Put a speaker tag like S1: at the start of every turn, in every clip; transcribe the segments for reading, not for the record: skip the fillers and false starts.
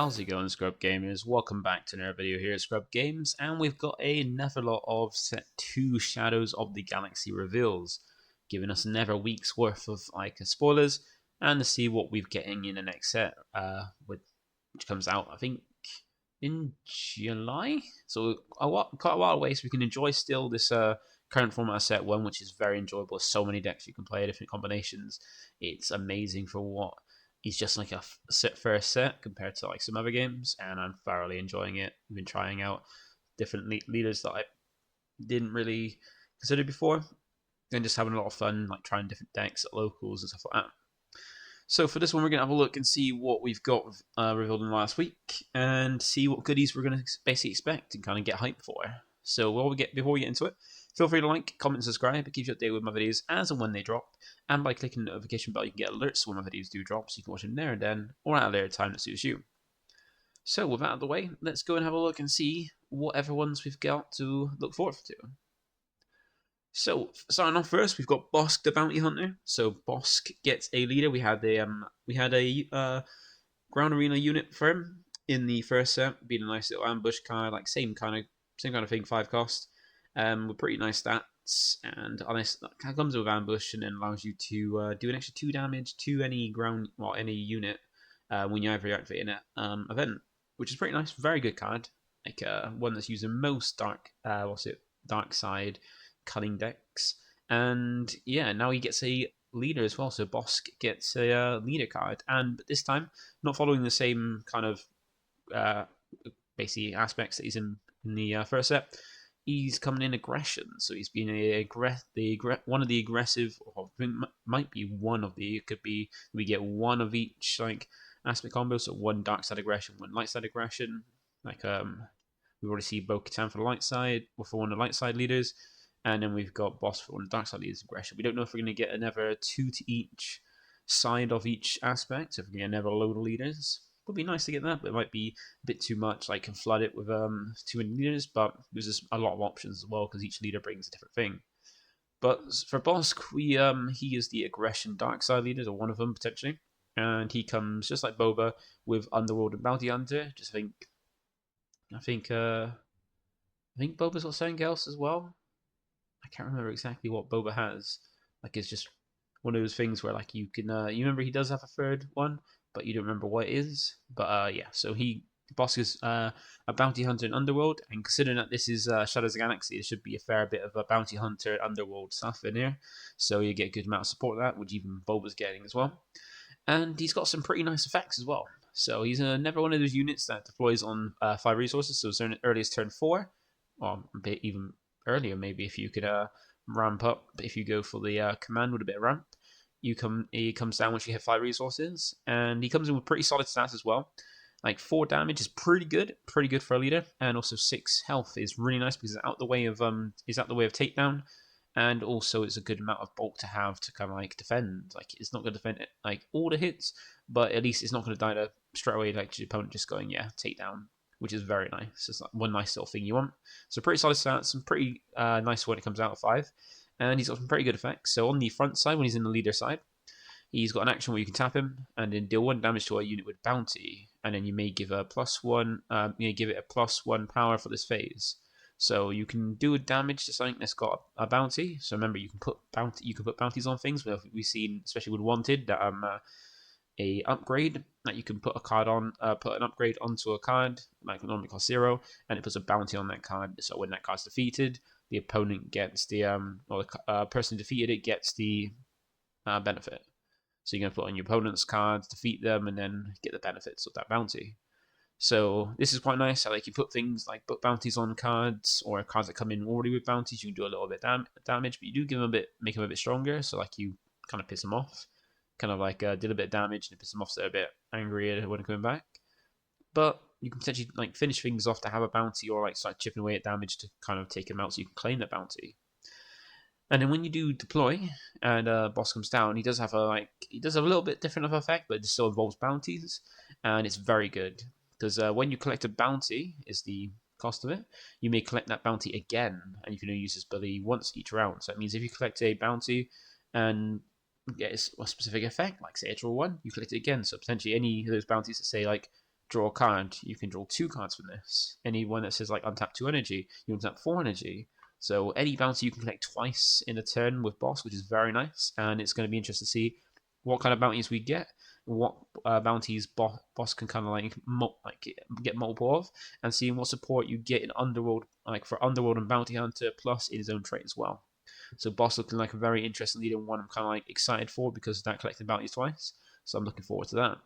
S1: How's it going, Scrub Gamers? Welcome back to another video here at Scrub Games, and we've got another lot of set 2 Shadows of the Galaxy reveals, giving us another week's worth of spoilers, and to see what we're getting in the next set, which comes out I think in July, so quite a while away. So we can enjoy still this current format of set 1, which is very enjoyable. So many decks you can play, different combinations. It's amazing for what is just like a first set compared to like some other games, and I'm thoroughly enjoying it. I've been trying out different leaders that I didn't really consider before, and just having a lot of fun, like trying different decks at locals and stuff like that. So for this one, we're going to have a look and see what we've got revealed in the last week, and see what goodies we're going to basically expect and kind of get hyped for. So before we get into it, feel free to like, comment, and subscribe. It keeps you updated with my videos as and when they drop. And by clicking the notification bell, you can get alerts when my videos do drop, so you can watch them there and then, or at a later time that suits you. So with that out of the way, let's go and have a look and see what everyone's we've got to look forward to. So starting off first, we've got Bosk the Bounty Hunter. So Bosk gets a leader. We had a ground arena unit for him in the first set, being a nice little ambush card, like same kind of thing, 5 cost, with pretty nice stats, and honest that comes with ambush and then allows you to do an extra 2 damage to any any unit when you ever activate an event, which is pretty nice. Very good card, like one that's used in most dark side Cunning decks. And yeah, now he gets a leader as well, so Bosk gets a leader card, and this time not following the same kind of basically aspects that he's in the first set. He's coming in aggression, so he's been one of the aggressive, or might be one of the. It could be we get one of each like aspect combo, so 1 dark side aggression, 1 light side aggression. Like we already see Bo-Katan for the light side, or for one of the light side leaders, and then we've got Boss for one of the dark side leaders aggression. We don't know if we're going to get another 2 to each side of each aspect. If we're going to another load of leaders, it would be nice to get that, but it might be a bit too much. Like, can flood it with too many leaders, but there's just a lot of options as well because each leader brings a different thing. But for Bosk, he is the aggression dark side leaders, or one of them potentially, and he comes just like Boba with Underworld and Bounty Hunter. I think Boba's got something else as well. I can't remember exactly what Boba has. Like, it's just one of those things where like you can you remember he does have a third one, but you don't remember what it is. But yeah, so Bosk is a bounty hunter in Underworld, and considering that this is Shadows of the Galaxy, there should be a fair bit of a bounty hunter Underworld stuff in here. So you get a good amount of support of that, which even Boba's getting as well. And he's got some pretty nice effects as well. So he's never one of those units that deploys on 5 resources, so it's earliest turn 4, or a bit even earlier maybe if you could ramp up. If you go for the command with a bit of ramp, he comes down once you hit 5 resources, and he comes in with pretty solid stats as well. Like 4 damage is pretty good for a leader, and also 6 health is really nice because it's out the way of takedown, and also it's a good amount of bulk to have to kind of like defend. Like, it's not going to defend like all the hits, but at least it's not going to die straight away, like your opponent just going takedown, which is very nice. It's like one nice little thing you want. So pretty solid stats, and pretty nice when it comes out of 5. And he's got some pretty good effects. So on the front side, when he's in the leader side, he's got an action where you can tap him and then deal 1 damage to a unit with bounty, and then you may give a +1. Give it a +1 power for this phase. So you can do damage to something that's got a bounty. So remember, you can put bounties on things. We've seen, especially with Wanted, that a upgrade that you can put a card on, put an upgrade onto a card, like normally costs 0, and it puts a bounty on that card. So when that card's defeated, the opponent gets the or the person who defeated it gets the benefit. So you're gonna put on your opponent's cards, defeat them, and then get the benefits of that bounty. So this is quite nice. Like, you put things like bounties on cards, or cards that come in already with bounties. You can do a little bit damage, but you do make them a bit stronger. So like, you kind of piss them off. Kind of like did a bit of damage and piss them off, so they're a bit angrier when coming back. But you can potentially like finish things off to have a bounty, or like start chipping away at damage to kind of take them out, so you can claim that bounty. And then when you do deploy and boss comes down, he does have a little bit different of effect, but it still involves bounties, and it's very good because when you collect a bounty, is the cost of it, you may collect that bounty again, and you can only use this ability once each round. So it means if you collect a bounty and get a specific effect, like say a draw 1, you collect it again. So potentially any of those bounties that say like draw a card, you can draw 2 cards from this. Any one that says like untap 2 energy, you untap 4 energy. So any bounty you can collect twice in a turn with boss, which is very nice, and it's going to be interesting to see what kind of bounties we get, what bounties boss can kind of like get multiple of, and seeing what support you get in Underworld, like for Underworld and Bounty Hunter, plus in his own trait as well. So boss looking like a very interesting leader, and one I'm kind of like excited for because of that collecting bounties twice. So I'm looking forward to that.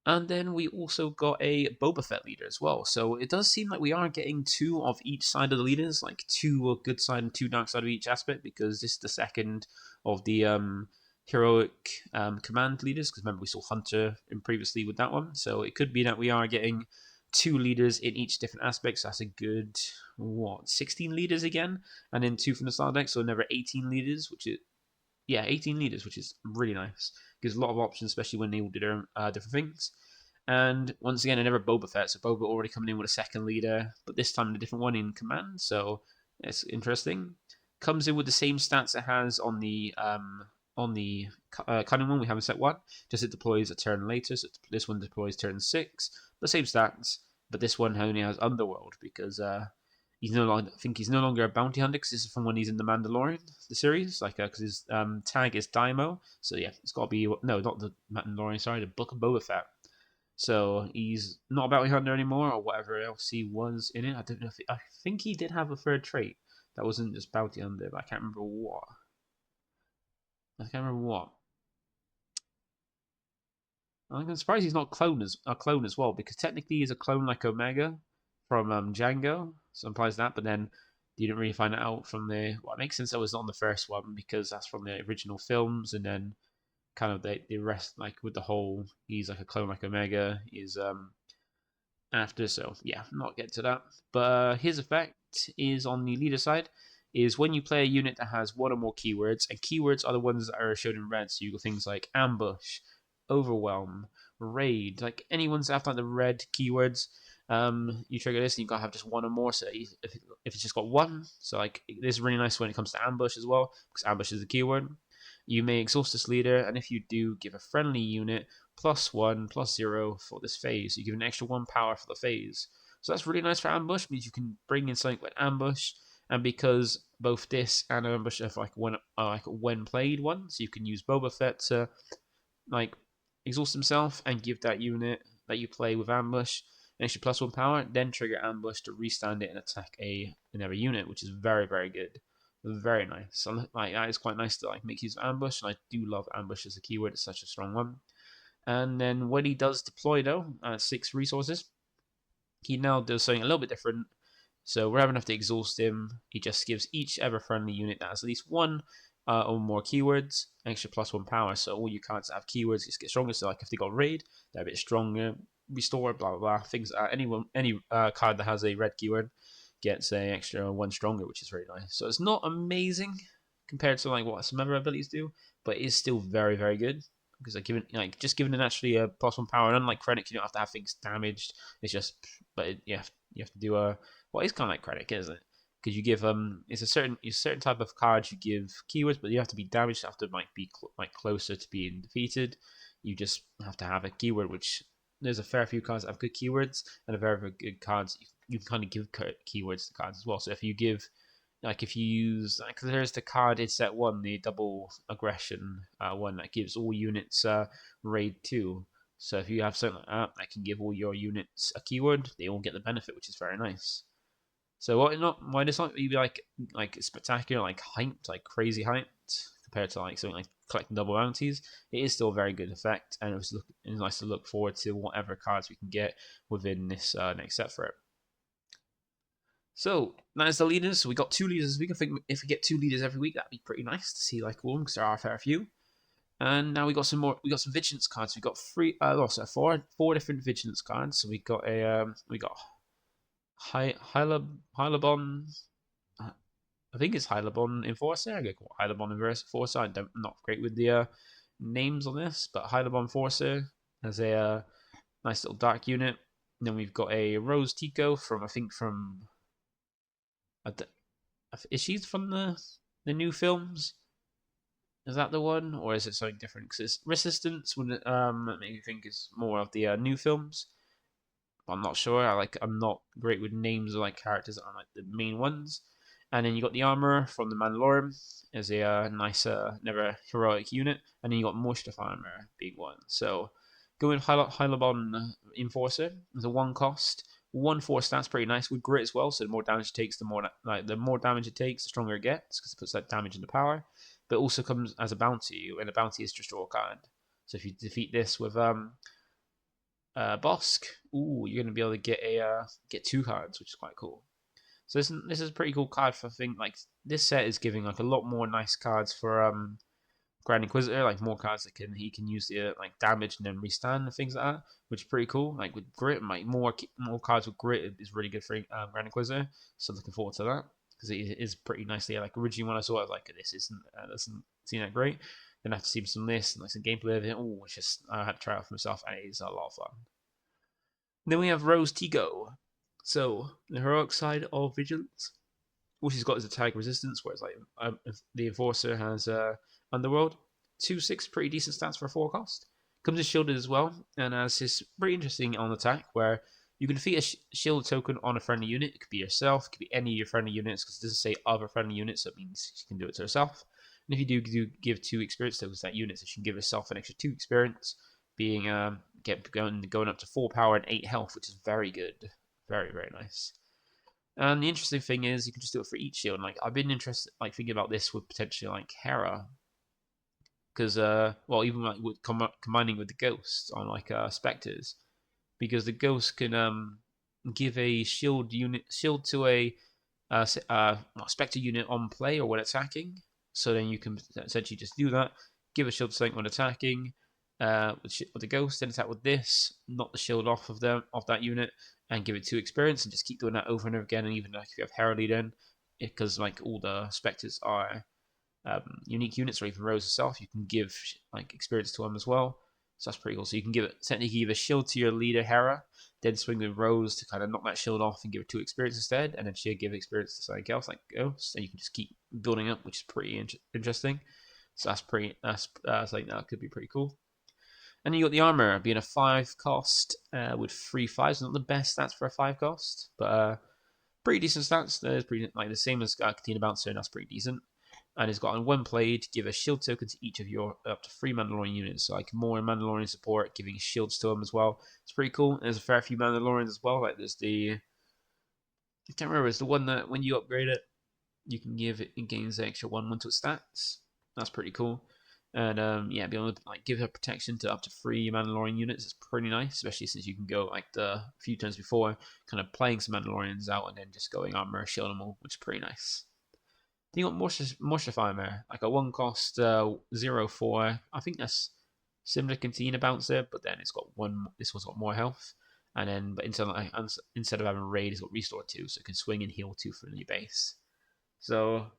S1: And then we also got a Boba Fett leader as well. So it does seem like we are getting 2 of each side of the leaders, like 2 good side and 2 dark side of each aspect, because this is the second of the heroic command leaders. Because remember, we saw Hunter in previously with that one. So it could be that we are getting 2 leaders in each different aspects. So that's a good, 16 leaders again? And then 2 from the start deck, so another 18 leaders, which is 18 leaders, which is really nice. Gives a lot of options, especially when they all do their different things. And once again, another Boba Fett. So Boba already coming in with a second leader, but this time a different one in command. So it's interesting. Comes in with the same stats it has on the Cunning one. We haven't set one. Just it deploys a turn later. So this one deploys turn 6. The same stats, but this one only has Underworld because he's no longer. I think he's no longer a bounty hunter because this is from when he's in the Mandalorian, the series. Like because his tag is Daimo. So yeah, it's got to be no, not the Mandalorian. Sorry, the Book of Boba Fett. So he's not a bounty hunter anymore, or whatever else he was in it. I don't know if I think he did have a third trait that wasn't just bounty hunter, but I can't remember what. I can't remember what. I'm surprised he's not a clone as well, because technically he's a clone like Omega from Django, so implies that. But then you didn't really find it out from the. Well, it makes sense that was not on the first one because that's from the original films, and then kind of the rest, like with the whole, he's like a clone like Omega is after. So yeah, not get to that. But his effect is on the leader side. Is when you play a unit that has 1 or more keywords, and keywords are the ones that are shown in red. So you got things like ambush, overwhelm, raid, like any ones after the red keywords. You trigger this, and you gotta have just 1 or more. So if it's just got 1, so like this is really nice when it comes to ambush as well, because ambush is a keyword. You may exhaust this leader, and if you do, give a friendly unit +1, +0 for this phase. You give an extra 1 power for the phase. So that's really nice for ambush, means you can bring in something like ambush, and because both this and ambush have like when played one, so you can use Boba Fett to like exhaust himself and give that unit that you play with ambush an extra +1 power, then trigger ambush to restand it and attack another unit, which is very, very good. Very nice. So like that is quite nice to like make use of ambush, and I do love ambush as a keyword. It's such a strong one. And then when he does deploy though, 6 resources, he now does something a little bit different. So rather than have to exhaust him, he just gives each ever friendly unit that has at least 1 or more keywords extra +1 power. So all your cards that have keywords just get stronger. So like if they got raid, they're a bit stronger. Restore, blah blah blah. Things any card that has a red keyword gets a extra 1 stronger, which is very nice. So it's not amazing compared to like what some other abilities do, but it is still very, very good because just giving it actually a +1 power, and unlike Krennic, you don't have to have things damaged. It's just, but you have to do a what is kind of like Krennic, isn't it? Because you give it's a certain type of cards you give keywords, but you have to be damaged, you have to like be closer to being defeated. You just have to have a keyword, which there's a fair few cards that have good keywords, and a very, very good cards you can kind of give keywords to cards as well. So if you give if you use because there's the card in set 1, the double aggression one that gives all units raid 2. So if you have something like that can give all your units a keyword, they all get the benefit, which is very nice. So why does not be like spectacular, like hyped, like crazy hyped compared to like something like collecting double bounties? It is still a very good effect, and it's nice to look forward to whatever cards we can get within this next set for it. So that is the leaders. So we got 2 leaders this week. I think if we get 2 leaders every week, that'd be pretty nice to see like all because there are a fair few. And now we got some more. We got some vigilance cards. We got 4 different vigilance cards. So we got Hylabon. I think it's Hylabon Enforcer. I get Hylabon Enforcer. I'm not great with the names on this, but Hylabon Enforcer has a nice little dark unit. And then we've got a Rose Tico from is she from the new films? Is that the one, or is it something different? Because Resistance would make me think is more of the new films. I'm not sure. I'm not great with names of like characters that are like the main ones. And then you got the armor from the Mandalorian as a nice, never heroic unit, and then you got Mustafa armor, big one. So going with Hylabon Enforcer is a one cost, 1/4 stats, pretty nice with grit as well. So the more damage it takes, the more damage it takes, the stronger it gets because it puts that damage into power. But it also comes as a bounty, and the bounty is just draw a card. So if you defeat this with Bosk, you're gonna be able to get 2 cards, which is quite cool. So this is a pretty cool card for thing like this set is giving like a lot more nice cards for Grand Inquisitor, like more cards that he can use the like damage and then restand and things like that, which is pretty cool. Like with grit, like more cards with grit is really good for Grand Inquisitor. So looking forward to that because it is pretty nicely. Like originally when I saw it, I was like this doesn't seem that great. Then I have to see some lists and like some gameplay of it. It's just I had to try it out for myself, and it is a lot of fun. Then we have Rose Tigo. So the heroic side of Vigilance. What she's got is attack resistance, whereas like the Enforcer has Underworld. 2/6, pretty decent stats for a 4 cost. Comes as shielded as well, and has this pretty interesting on attack where you can defeat a shield token on a friendly unit. It could be yourself, it could be any of your friendly units, because it doesn't say other friendly units, so it means she can do it to herself. And if you do give 2 experience tokens to that unit, so she can give herself an extra 2 experience, being going up to 4 power and 8 health, which is very good. Very, very nice. And the interesting thing is, you can just do it for each shield. Like I've been interested, like thinking about this with potentially like Hera, because even like with combining with the ghosts on like specters, because the ghost can give a shield to a specter unit on play or when attacking. So then you can essentially just do that, give a shield to something when attacking, with the ghost, then attack with this, knock the shield off of that unit, and give it 2 experience, and just keep doing that over and over again. And even like if you have Herald in, because like all the specters are unique units, or even Rose herself, you can give like experience to them as well. So that's pretty cool. So you can technically give a shield to your leader Hera, then swing with Rose to kind of knock that shield off and give her 2 experience instead, and then she'll give experience to something else like Ghost, and you can just keep building up, which is pretty interesting. So that's something that could be pretty cool. And you got the armor being a 5 cost with 3 5s. Not the best stats for a 5 cost, but pretty decent stats. There's pretty like the same as Katina Bouncer, and that's pretty decent. And it's got on one play to give a shield token to each of your up to 3 Mandalorian units. So like more Mandalorian support, giving shields to them as well. It's pretty cool. There's a fair few Mandalorians as well. Like there's I can't remember. It's the one that when you upgrade it, you can give it gains the extra 1/1 to its stats. That's pretty cool. And be able to like give her protection to up to 3 Mandalorian units is pretty nice, especially since you can go like the few turns before, kind of playing some Mandalorians out and then just going armor, shield them all, which is pretty nice. Then you got Mustafa there, like a 1 cost 0/4. I think that's similar to Cantina Bouncer, but then it's got one. This one's got more health, and then but instead of having raid, it's got restore 2, so it can swing and heal 2 from your base. So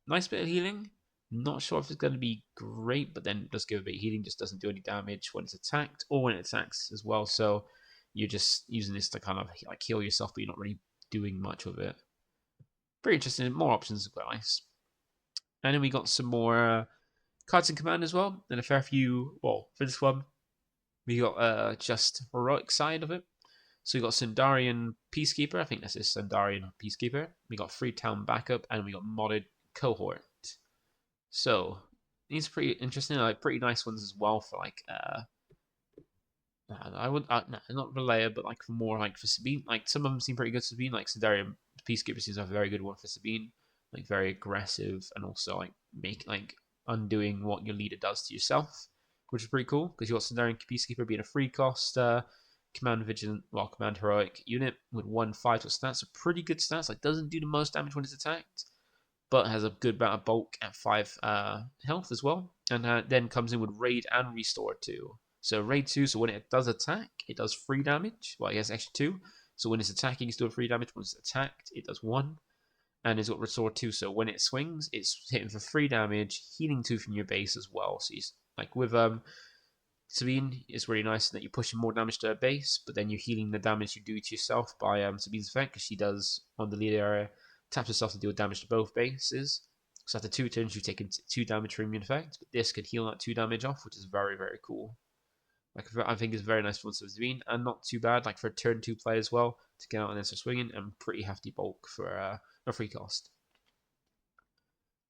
S1: nice bit of healing. Not sure if it's going to be great, but then it does give a bit of healing. Just doesn't do any damage when it's attacked or when it attacks as well. So you're just using this to kind of like heal yourself, but you're not really doing much with it. Pretty interesting. More options are quite nice. And then we got some more cards in command as well, and a fair few. Well, for this one, we got just heroic side of it. So we got Sundarian Peacekeeper. I think this is Sundarian Peacekeeper. We got Freetown Backup, and we got modded Cohort. So these are pretty interesting, like pretty nice ones as well for like I would not for Leia, but like for more like for Sabine. Like some of them seem pretty good. Sabine, like Sundarian Peacekeeper seems to have a very good one for Sabine. Like very aggressive and also like undoing what your leader does to yourself, which is pretty cool because you got Sundarian Peacekeeper being a 3 cost command heroic unit with 1/5 stats. So pretty good stats. Like doesn't do the most damage when it's attacked, but has a good amount of bulk at 5 health as well. And then comes in with Raid and Restore 2. So Raid 2, so when it does attack, it does 3 damage. Well, I guess extra 2. So when it's attacking, it's doing 3 damage. When it's attacked, it does 1. And it's got Restore 2, so when it swings, it's hitting for 3 damage, healing 2 from your base as well. So like with Sabine, it's really nice that you're pushing more damage to her base, but then you're healing the damage you do to yourself by Sabine's effect, because she does, on the lead area, taps herself to deal damage to both bases, So after 2 turns, you've taken 2 damage from immune effect. But this can heal that 2 damage off, which is very, very cool. Like I think it's very nice for once it's been, and not too bad. Like for a turn 2 play as well to get out and then start swinging, and pretty hefty bulk for a free cost.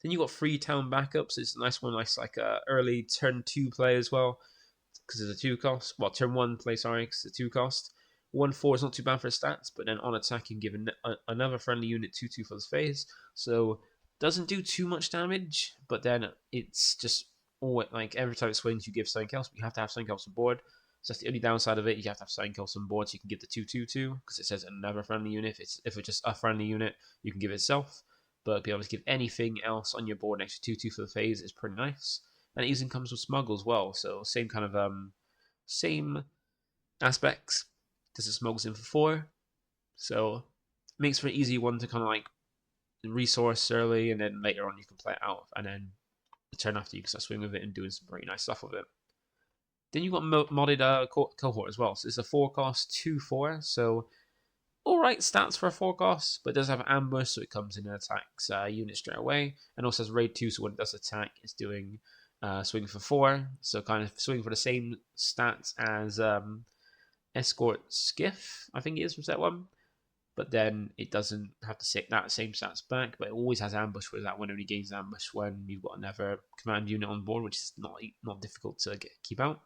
S1: Then you got free town backups. It's a nice one, nice like early turn 2 play as well, because it's a 2 cost. Well, turn 1 play, sorry, because it's a 2 cost. 1/4 is not too bad for stats, but then on attack you can give another friendly unit 2/2 for this phase. So doesn't do too much damage, but then it's just always like every time it swings you give something else, but you have to have something else on board. So that's the only downside of it. You have to have something else on board so you can give the 2/2 because it says another friendly unit. If it's just a friendly unit, you can give it itself. But be able to give anything else on your board next to 2/2 for the phase is pretty nice. And it even comes with smuggle as well, so same kind of same aspects. This is smuggles in for 4, so it makes for an easy one to kind of like resource early, and then later on you can play it out, and then the turn after you can start swinging with it and doing some pretty nice stuff with it. Then you've got modded cohort as well. So it's a 4 cost 2/4, so alright stats for a 4 cost, but it does have ambush, so it comes in and attacks units straight away, and also has raid 2, so when it does attack, it's doing swing for 4, so kind of swing for the same stats as escort skiff, I think it is, was that one, but then it doesn't have to take that same stats back, but it always has ambush, whereas that one only gains ambush when you've got another command unit on board, which is not difficult to keep out.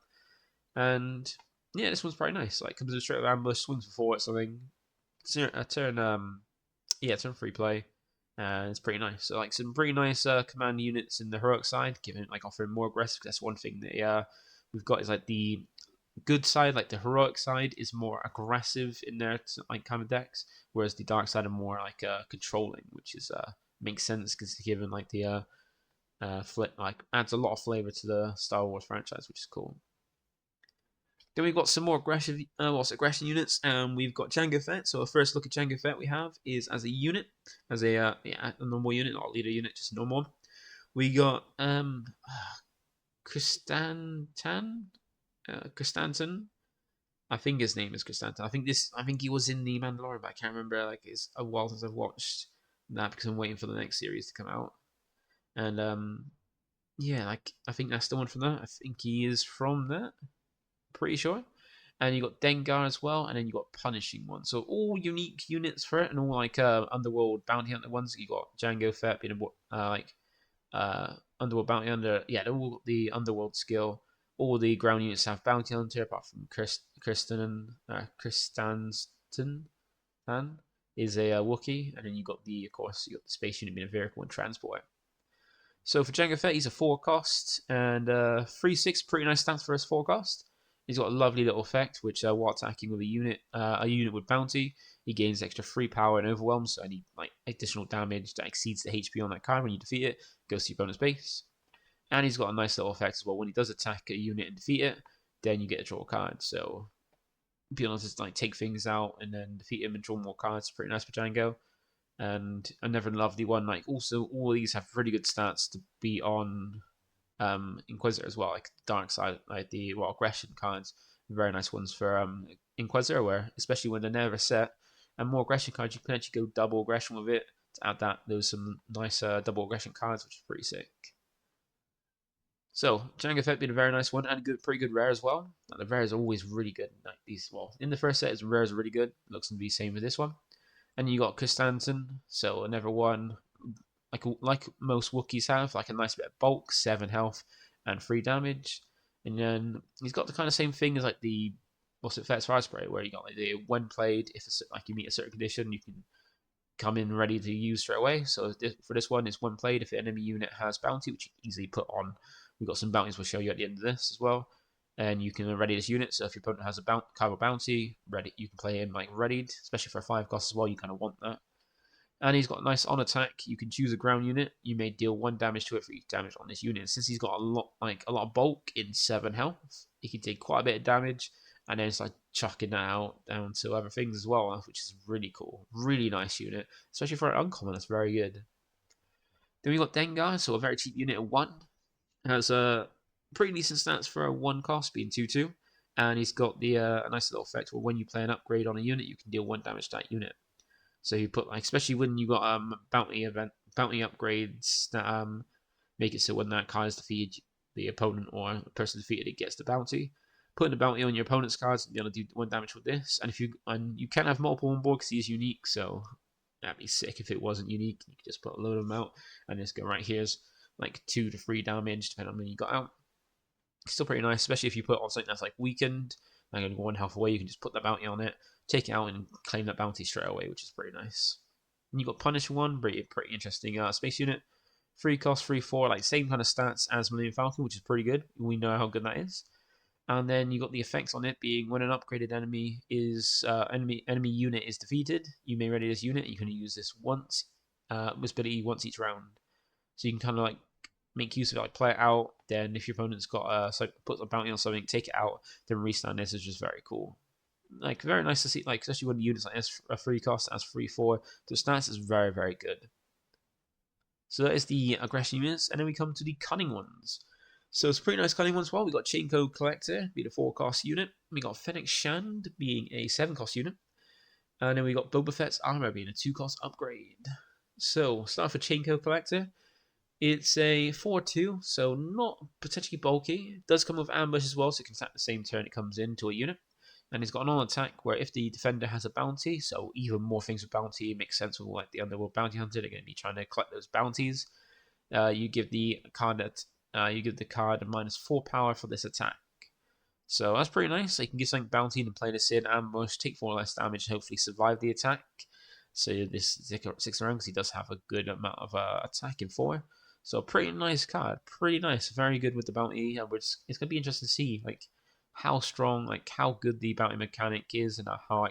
S1: And yeah, this one's pretty nice. Like comes in straight with ambush, swings for 4 or something. Turn 3 play, and it's pretty nice. So like some pretty nice command units in the heroic side, giving like offering more aggressive. That's one thing that we've got is like the good side, like the heroic side, is more aggressive in their like kind of decks, whereas the dark side are more like controlling, which is makes sense because it's given like the like adds a lot of flavor to the Star Wars franchise, which is cool. Then we've got some more aggression units, and we've got Jango Fett. So our first look at Jango Fett we have is as a unit, as a normal unit, not a leader unit, just a normal one. We got Christanton. I think his name is Christanton. I think he was in the Mandalorian, but I can't remember. Like it's a while since I've watched that because I'm waiting for the next series to come out. And yeah, like I think that's the one from that. I think he is from that. Pretty sure. And you got Dengar as well, and then you got Punishing one. So all unique units for it, and all like Underworld Bounty Hunter ones. You got Jango Fett being Underworld Bounty Hunter. Yeah, all got the Underworld skill. All the ground units have Bounty Hunter, apart from Kristanston is a Wookiee, and then you got the space unit being a vehicle and transport. So for Jango Fett, he's a 4 cost, and 3/6 pretty nice stats for his 4 cost. He's got a lovely little effect, which while attacking with a unit with bounty, he gains extra free power and overwhelm, so any like additional damage that exceeds the HP on that card when you defeat it goes to your bonus base. And he's got a nice little effect as well. When he does attack a unit and defeat it, then you get to draw a card. So being able to like take things out and then defeat him and draw more cards is pretty nice for Jango. And another lovely one. Like also, all of these have really good stats to be on Inquisitor as well, like dark side, like the aggression cards, very nice ones for Inquisitor, where especially when they're never set, and more aggression cards, you can actually go double aggression with it to add that. Those some nice double aggression cards, which is pretty sick. So Jango Fett being a very nice one and a pretty good rare as well. Like, the rare is always really good. Like these, in the first set, rare is really good. Looks to be the same with this one. And you got Christanton, so another one like most Wookiees have, like a nice bit of bulk, 7 health, and 3 damage. And then he's got the kind of same thing as like the Fett's Fire Spray, where you got like the when played, if like you meet a certain condition, you can come in ready to use straight away. So for this one, it's when played if the enemy unit has bounty, which you can easily put on. We've got some bounties we'll show you at the end of this as well. And you can ready this unit, so if your opponent has a card of bounty, ready, you can play in like readied, especially for a 5 cost as well, you kind of want that. And he's got a nice on attack. You can choose a ground unit. You may deal 1 damage to it for each damage on this unit. Since he's got a lot of bulk in 7 health, he can take quite a bit of damage, and then it's like chucking that out down to other things as well, which is really cool. Really nice unit, especially for an uncommon. That's very good. Then we got Dengar, so a very cheap unit at 1. Has a pretty decent stats for a 1 cost, being 2/2, and he's got the a nice little effect where when you play an upgrade on a unit, you can deal 1 damage to that unit. So you put like, especially when you got bounty bounty upgrades that make it so when that card is defeated, the opponent or the person defeated it gets the bounty. Putting the bounty on your opponent's cards, you're gonna do 1 damage with this, and you can have multiple on board because he's unique, so that'd be sick if it wasn't unique. You could just put a load of them out and just go right here's like 2 to 3 damage depending on when you got out. Still pretty nice, especially if you put it on something that's like weakened, like only 1 health away. You can just put that bounty on it, take it out, and claim that bounty straight away, which is pretty nice. And you got Punish 1, pretty interesting space unit. 3 cost, 3/4, like same kind of stats as Millennium Falcon, which is pretty good. We know how good that is. And then you got the effects on it being when an upgraded enemy unit is defeated, you may ready this unit. You can use this this ability once each round. So you can kind of like make use of it, like play it out. Then if your opponent's got puts a bounty on something, take it out, then restand this is just very cool. Like very nice to see, like especially when the units like this a 3 cost as 3/4. The stats is very very good. So that is the aggression units, and then we come to the cunning ones. So it's pretty nice cunning ones as well. We got Chain Code Collector being a 4 cost unit. We got Fennec Shand being a 7 cost unit. And then we got Boba Fett's armor being a 2 cost upgrade. So start for Chain Code Collector. It's a 4/2, so not potentially bulky. It does come with ambush as well, so it can attack the same turn it comes into a unit. And it's got an on-attack where if the defender has a bounty, so even more things with bounty, it makes sense with like the Underworld Bounty Hunter, they're going to be trying to collect those bounties. You give the card a -4 power for this attack. So that's pretty nice. So you can give something bounty and play this in ambush, take 4 less damage, and hopefully survive the attack. So this sticks around because he does have a good amount of attack in 4. So pretty nice card, pretty nice, very good with the bounty. And it's going to be interesting to see like how strong, like how good the bounty mechanic is, and how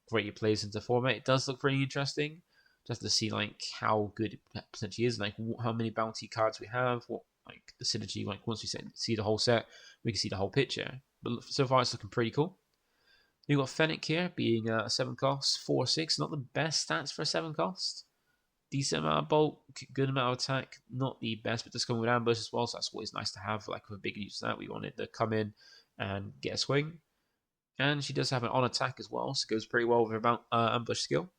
S1: great it plays into format. It does look pretty interesting, just to see like how good it potentially is, like how many bounty cards we have, what like the synergy. Like once we see the whole set, we can see the whole picture. But so far, it's looking pretty cool. You've got Fennec here being a 7 cost, 4/6. Not the best stats for a 7 cost. Decent amount of bulk, good amount of attack, not the best, but does come with ambush as well, so that's always nice to have. Like with a big use of that, we wanted to come in and get a swing. And she does have an on attack as well, so it goes pretty well with her ambush skill.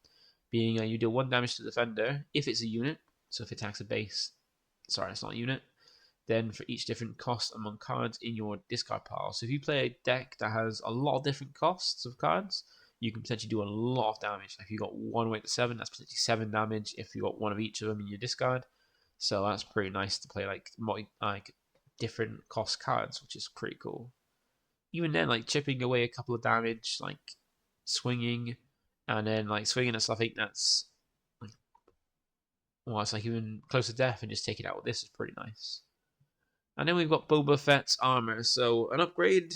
S1: Being you deal 1 damage to the defender if it's a unit, so if it attacks a base, sorry, it's not a unit, then for each different cost among cards in your discard pile. So if you play a deck that has a lot of different costs of cards, you can potentially do a lot of damage. If you got 1 weight to 7, that's potentially 7 damage if you got 1 of each of them in your discard. So that's pretty nice to play like different cost cards, which is pretty cool. Even then, like chipping away a couple of damage, like swinging, and then like swinging and stuff, I think that's it's like even close to death, and just take it out with this is pretty nice. And then we've got Boba Fett's armor, so an upgrade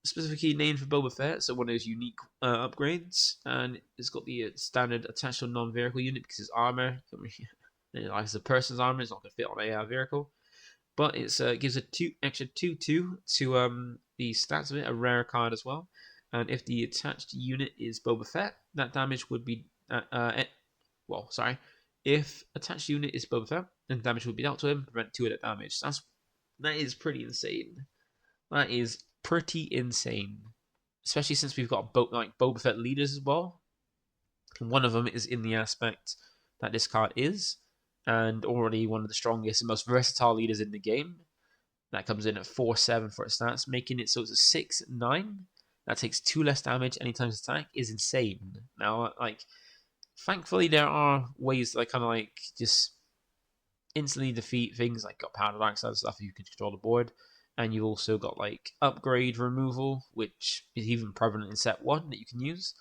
S1: specifically named for Boba Fett, so one of those unique upgrades, and it's got the standard attached to a non-vehicle unit because it's armor. Like it's a person's armor, it's not going to fit on a vehicle, but it gives a extra 2/2 to the stats of it, a rare card as well. And if the attached unit is Boba Fett, that damage would be if attached unit is Boba Fett, then damage would be dealt to him, prevent 2 of that damage. That is pretty insane. That is pretty insane, especially since we've got Boba Fett leaders as well. And one of them is in the aspect that this card is, and already one of the strongest and most versatile leaders in the game. That comes in at 4/7 for its stats, making it so it's a 6/9. That takes 2 less damage anytime it's attack is insane. Now, like, thankfully there are ways that I kind of like just instantly defeat things like got power dynamics and stuff if you can control the board. And you've also got like upgrade removal, which is even prevalent in set 1 that you can use.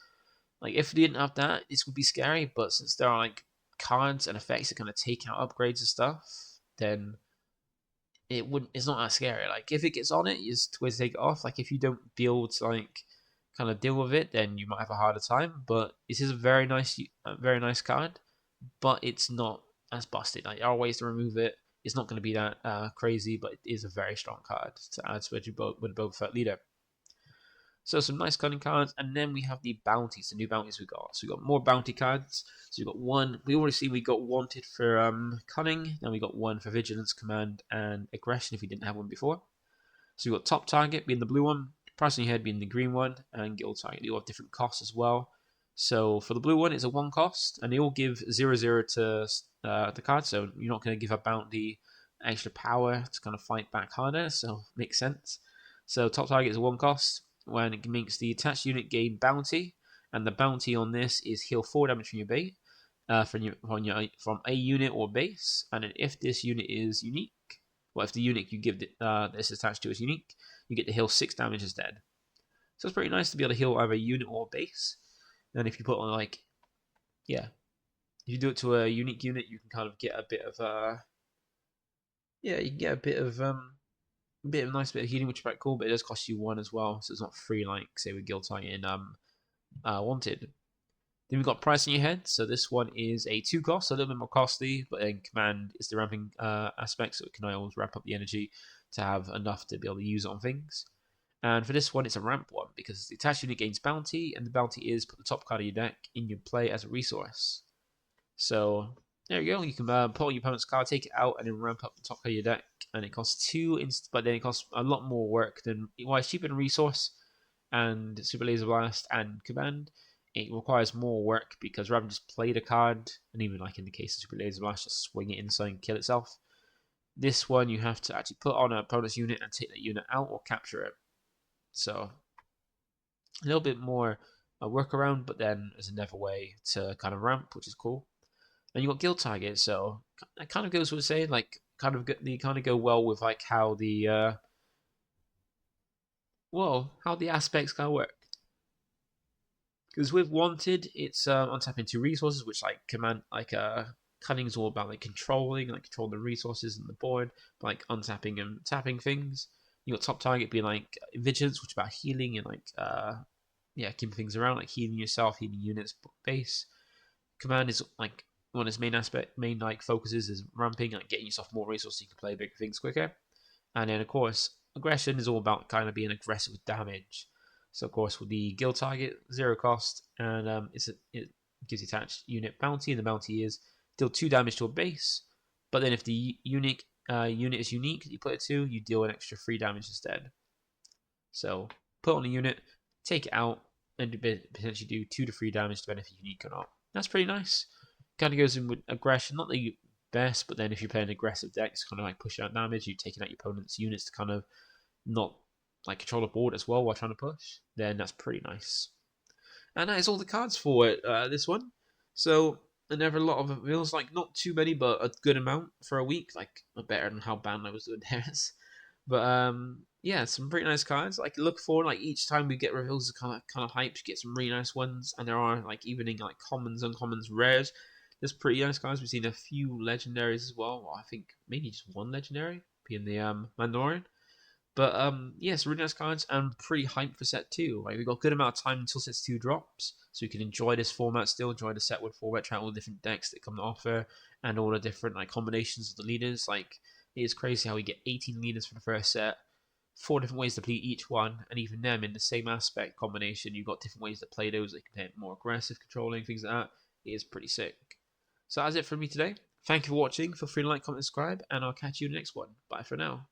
S1: Like if we didn't have that, this would be scary, but since there are like cards and effects that kind of take out upgrades and stuff, then it's not that scary. Like if it gets on it, you just always take it off. Like if you don't be able to like kind of deal with it, then you might have a harder time. But this is a very nice card, but it's not as busted. Like there are ways to remove it. It's not going to be that crazy, but it is a very strong card to add with a Boba Fett leader. So some nice cunning cards, and then we have the bounties, the new bounties we got. So we got more bounty cards. So we got one. We already see we got wanted for cunning. Then we got one for vigilance, command, and aggression if we didn't have one before. So we got top target being the blue one, price on your head being the green one, and guild target. You have different costs as well. So for the blue one, it's a 1 cost, and they all give 0/0 to the card, so you're not going to give a bounty extra power to kind of fight back harder, so makes sense. So top target is a 1 cost, when it makes the attached unit gain bounty, and the bounty on this is heal 4 damage from your base, from a unit or base, and if this unit is unique, well, if the unit you give this attached to is unique, you get to heal 6 damage instead. So it's pretty nice to be able to heal either a unit or base. And if you put on if you do it to a unique unit, you can kind of get a bit of you can get a bit of nice bit of healing, which is quite cool. But it does cost you 1 as well, so it's not free like say with Guild Titan Wanted. Then we've got price in your head. So this one is a 2 cost, so a little bit more costly, but then command is the ramping aspect, so it can always ramp up the energy to have enough to be able to use it on things. And for this one, it's a ramp one, because the attached unit gains bounty, and the bounty is put the top card of your deck in your play as a resource. So there you go. You can pull your opponent's card, take it out, and then ramp up the top card of your deck. And it costs 2, but then it costs a lot more work than, well, it's cheaper than resource and Super Laser Blast and Command. It requires more work because rather than just play the card, and even like in the case of Super Laser Blast, just swing it inside and kill itself. This one you have to actually put on an opponent's unit and take that unit out or capture it. So a little bit more workaround, but then there's another way to kind of ramp, which is cool. And you got guild target, so that kind of goes with saying like they kind of go well with like how the how the aspects kind of work. Because with Wanted, it's untapping 2 resources, which like Cunning is all about like controlling the resources and the board, like untapping and tapping things. You got top target being like Vigilance, which is about healing and keeping things around, like healing yourself, healing units, base. Command is like one of its main focuses is ramping, like getting yourself more resources so you can play bigger things quicker. And then of course, aggression is all about kind of being aggressive with damage. So of course, with the guild target, 0 cost, and it gives you attached unit bounty, and the bounty is deal 2 damage to a base. But then if the unit is unique, you put it to, you deal an extra 3 damage instead. So put on a unit, take it out, and potentially do 2 to 3 damage depending if it's unique or not. That's pretty nice. Kind of goes in with aggression, not the best, but then if you're playing aggressive decks, kind of like pushing out damage, you're taking out your opponent's units to kind of not like control the board as well while trying to push, then that's pretty nice. And that is all the cards for this one. So never a lot of reveals, like not too many, but a good amount for a week, like better than how bad I was doing theirs. But yeah, some pretty nice cards. Like look forward, like each time we get reveals, kind of hyped. You get some really nice ones, and there are like even in like commons, uncommons, rares. There's pretty nice cards. We've seen a few legendaries as well. I think maybe just 1 legendary, being the Mandalorian. But yeah, it's really nice cards and pretty hyped for set 2. Like we've got a good amount of time until set 2 drops, so you can enjoy this format still, enjoy the set with format, try all the different decks that come to offer, and all the different like combinations of the leaders. Like it is crazy how we get 18 leaders for the first set, 4 different ways to play each one, and even them in the same aspect combination, you've got different ways to play those. They can play more aggressive, controlling, things like that. It is pretty sick. So that's it from me today. Thank you for watching. Feel free to like, comment, subscribe, and I'll catch you in the next one. Bye for now.